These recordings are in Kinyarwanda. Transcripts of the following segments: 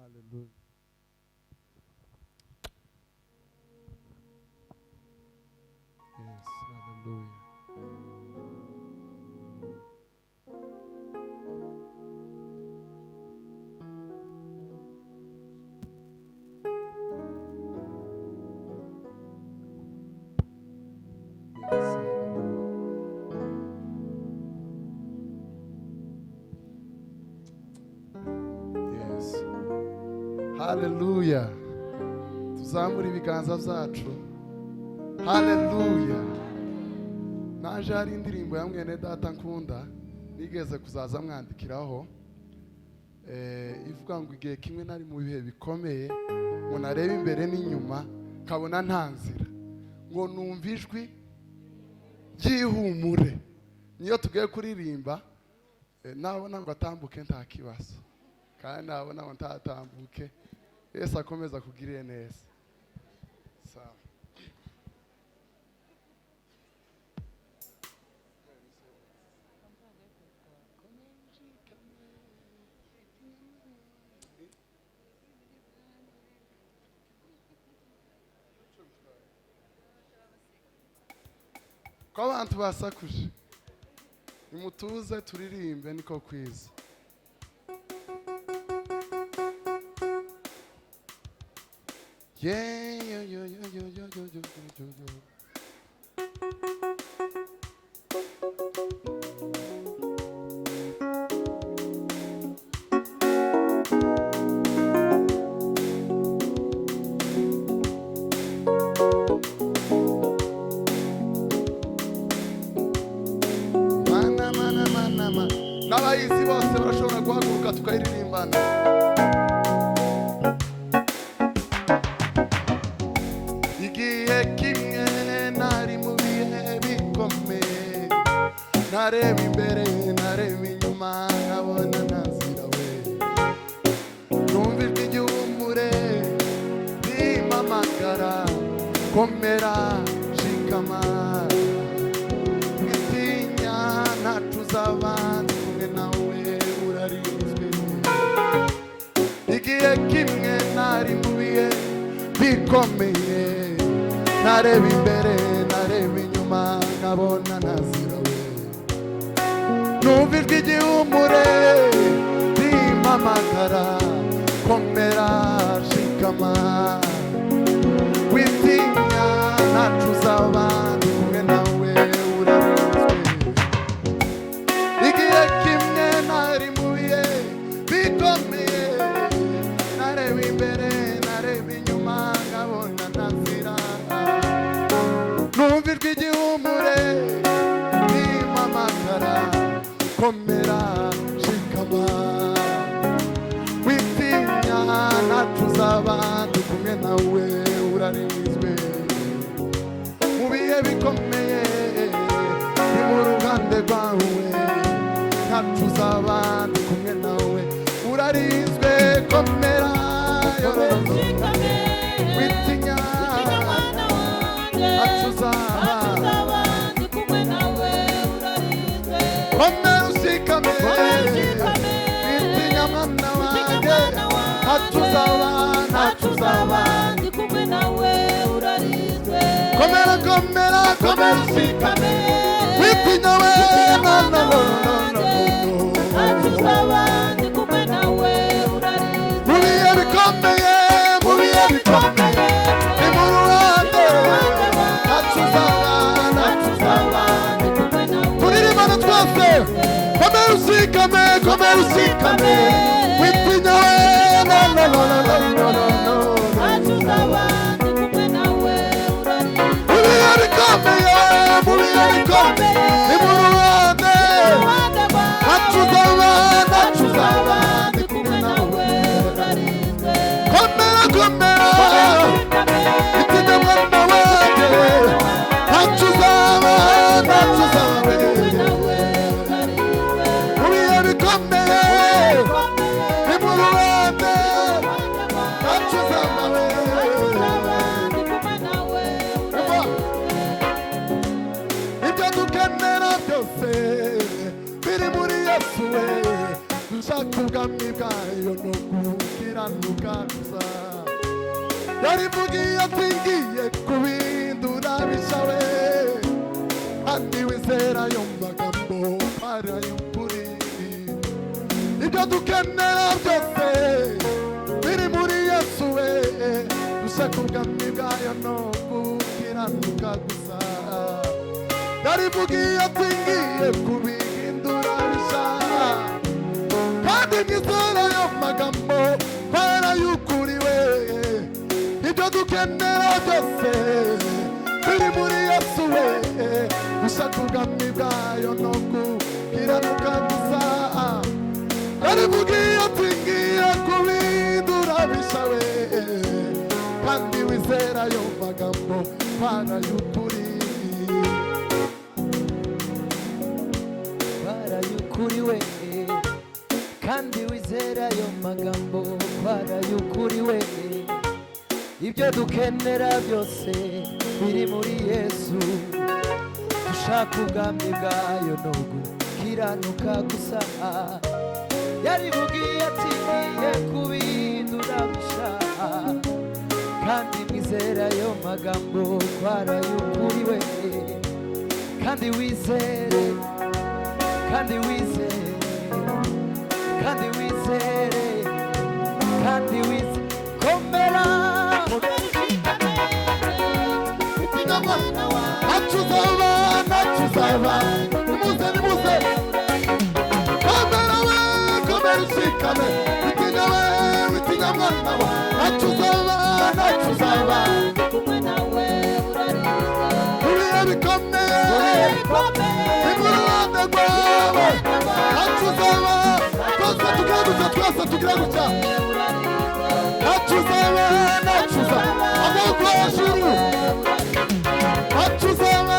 Hallelujah. Yes, hallelujah. Yes, yes. Hallelujah. Tuzamura ibiganza byacu. Hallelujah. Naje hari indirimbo ya mwene data nkunda nigeze kuzaza mwandikiraho ivuga ngo igihe kimwe nari mu bihe bikomeye ngo narebe imbere n'inyuma kabona nta nzira ngo numva ijwi ryihumure. Niyo tugiye kuririmba nabona ngo atambuke nta kibazo kandi nabona ngo ntatambuke. Yesu akomeza kugirira neza. Sawa. Ko abantu basakuje nimutuze turirimbe niko kwiza. Yeah, yo, yo, yo, yo, yo, yo, yo, yo, yo. N'abayizi bose barashobora guhaguruka tukayiririmbana. Igihe kimwe nari mu bihe bikomeye nareba imbere nareba inyuma nkabona nta nzira we numva ijwi ry'ihumure rimpamagara komera shikama witinya ntacu z'abandi kumwe nawe urarinzwe. Igihe kimwe nari mu bihe bikomeye nareba imbere nareba inyuma nkabona nta nzira we numva ijwi ry'ihumure rimpamagara komera shikama witinya ntacu z'abandi kumwe nawe urarinzwe. Igihe kimwe nari mu bihe bikomeye nareba imbere nareba inyuma nkabona nta nzira numva ijwi ry'ihumure rimpamagara komera shikama witinya ntacu z'abandi kumwe nawe urarinzwe. Mu bihe bikomeye ni mu ruhande rwawe ntacu z'abandi kumwe nawe urarinzwe. Komera witinya ntacu z'abandi kumwe nawe urarinzwe. Komera ushikame witinya mwana wanjye ntacu z'abandi kumwe nawe urarinzwe. Komera komera komera ushikame witinya we no no no no ntacu z'abandi kumwe nawe urarinzwe. Mu bihe bikomeye ni mu ruhande ntacu z'abandi kumwe nawe turirimbana twese. Komera ushikame witinya we no no no no no no ntacu z'abandi kumwe nawe urarinzwe. Mu bihe bikomeye ni mu ruhande ntacu z'abandi kumwe nawe urarinzwe. Komera witinya mwana wanjye ntacu z'abandi mu bihe bikomeye ni mu ruhande ntacu z'abandi. ibyo dukenera byose biri muri Yesu we gushaka ubwami bwayo no gukiranuka gusa yarivugiye ati ngiye kubindura bishawe kandi wizera ayo magambo arayukuri ibyo dukenera byose biri muri Yesu we gushaka ubwami bwayo no gukiranuka gusa yarivugiye ati ngiye kubindura bishawe kandi wizera ayo magambo arayukuri we ibyo dukenera byose biri muri Yesu we gushaka ubwami bwayo no gukiranuka gusa yarivugiye ati ngiye kubindura bishawe kandi wizera ayo magambo barayukuri we kandi wizera ayo magambo barayukuri we ibyo dukenera byose biri muri Yesu dushaka ubwami bwayo no gukiranuka gusa yarivugiye ati ngiye kubindura bishaha kandi mwizera ayo magambo barayukuri we kandi wizere kandi wizere kandi wizere kandi wizere komera Nachuzaba nimuze komera we komera ushikame witinya mwana wa nachuzaba ubiye bikomeye imuruhande rwawe nachuzaba twese tugira gutya nachuzaba amaboko hejuru nachuzaba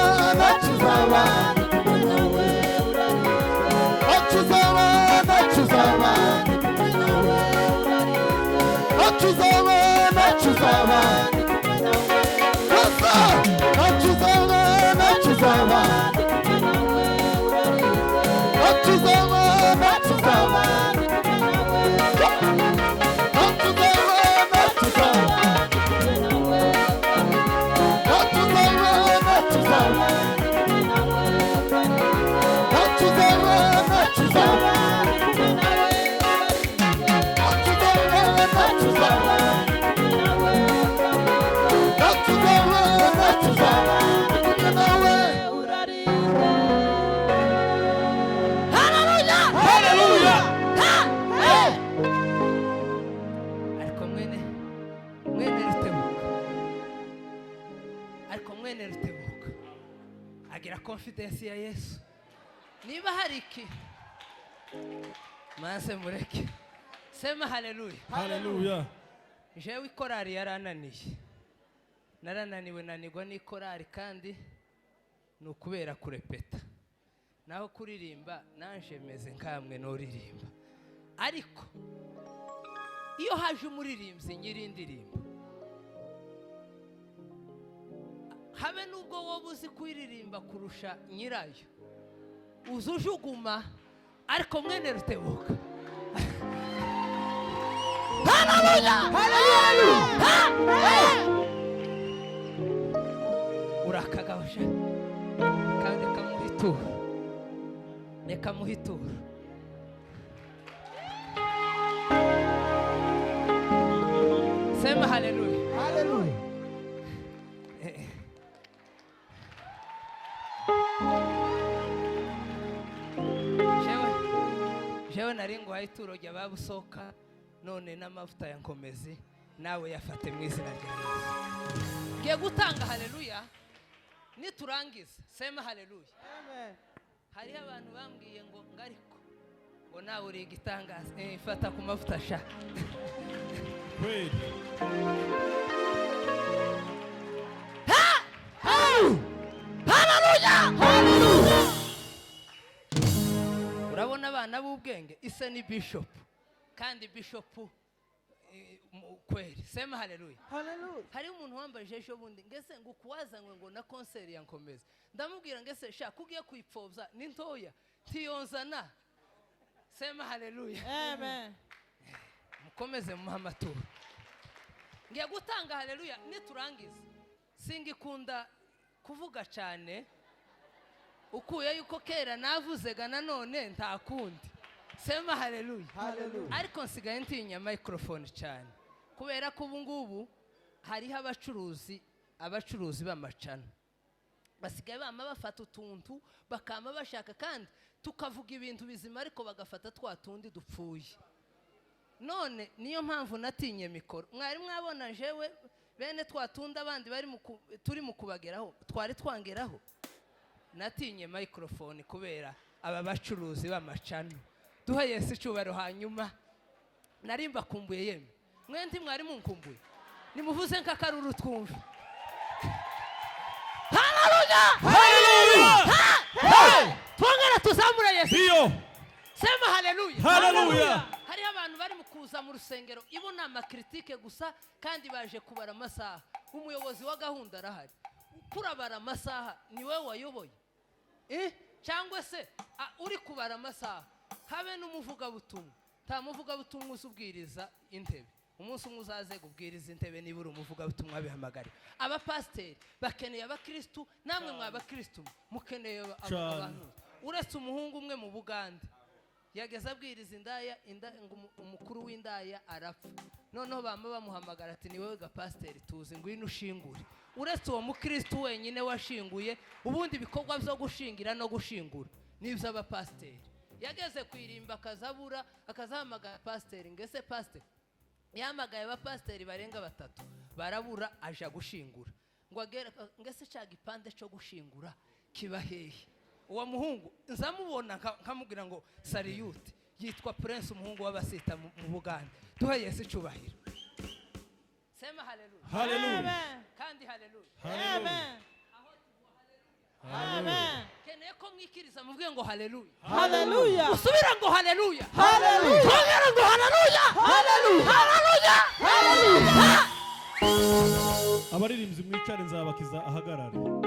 agira confidence ya Yesu niba hari iki manse mureke sema haleluya jewe ikorari yarananiye narananiwe nanigwa n'ikorari kandi nukubera kurepeta naho kuririmba nanje meze nkamwe noririmba ariko iyo haje umuririmbyi nyirindirimba habe nubwo wowe uzi kuririmba kurusha nyirayo uzujuguma ariko mwene Rutebuka urakagabasha kandi kamuhitura sema haleluya jewe naringuhaye ituro ry'ababusoka none n'amavuta ya nkomezi nawe yafate mu izina rya Yesu ngiye gutanga haleluya niturangiza sema haleluya amen hari abantu bambwiye ngo ngariko ngo nawe uri igitangaza fata ku mavuta sha kweli haleluya urabona abana b'ubwenge ise ni bishop kandi bishop kweli sema haleluya hari umuntu wambaje ejo bundi ngese ngo kuwazanywe ngo na concert ya Nkomezi ndamubwira ngese sha kugiye kwipfobya ni ntoya ntiyonzana sema haleluya. Amen. Mukomeze muha amaturo. Ngiye gutanga haleluya niturangiza. Singikunda kuvuga cyane. Ukuye yuko kera navuzega nanone nta kundi. Sema haleluya. Hallelujah. Ariko nsigaye ntinya microphone cyane. Kubera ko ubu ngubu hariho abacuruzi b'amacana. Basigaye bama bafata utuntu bakama bashaka kandi tukavuga ibintu bizima ariko bagafata twa tundi dupfuye. None niyo mpamvu natinye mikoro. Mwari mwabona jewe bene twa tundi abandi bari turi mu kubageraho twari twangeraho. Natinye microphone kubera aba bacuruzi b'amacana. Duha Yesu icubaro hanyuma narimba kumbuye yeme. Mwenti mwari munkumbuye. Nimuvuze nk'akaruru twumve. Hallelujah! Hallelujah! Twongera tuzamura Yesu. Iyo. Sema hallelujah. Hallelujah. Hari abantu bari mukuza mu rusengero ibona amakritike gusa kandi baje kubara amasaha. Umuyobozi wa gahunda arahari. Kurabara amasaha ni wewe wayoboye. Cyangwa se uri kubara amasaha. Habe n'umuvuga butumwa. Ta muvuga butumwa usubwiriza intebe. Umunsi umwe uzaze kubwiriza intebe nibura umuvuga butumwa bihamagare. Aba pasteur bakeneye abakristo namwe mw'abakristo mukeneye abantu. Uretse umuhungu umwe mu Buganda yageze abwiriza indaya umukuru w'indaya arapfa. Noneho bama bamuhamagara ati ni wewe ga pasteur tuzi ngwino ushingure. Uretse uwo mukristo wenyine washinguye ubundi bikorwa byo gushingira no gushingura nivyo aba pasteur. Yageze kwirimba akazabura akazahamagara pasteur ngese pasteur yamagaye aba pasteur barenga batatu barabura aja gushingura ngo agera ngese cya gipande cyo gushingura kiba hehe. Uwo muhungu nzamubona nkamubwira ngo Sariyuti yitwa Prince umuhungu w'abasita mu Buganda. Duha Yesu icubahiro. Sema haleluya. Hallelujah. Kandi haleluya. Amen. Amen. Keneye ko mwikiriza muvuge ngo haleluya. Hallelujah. Usubira ngo haleluya. Hallelujah. Twongera ngo haleluya. Hallelujah. Haleluya. Hallelujah. Abaririmbyi mwicare nzabakiza ahagarare.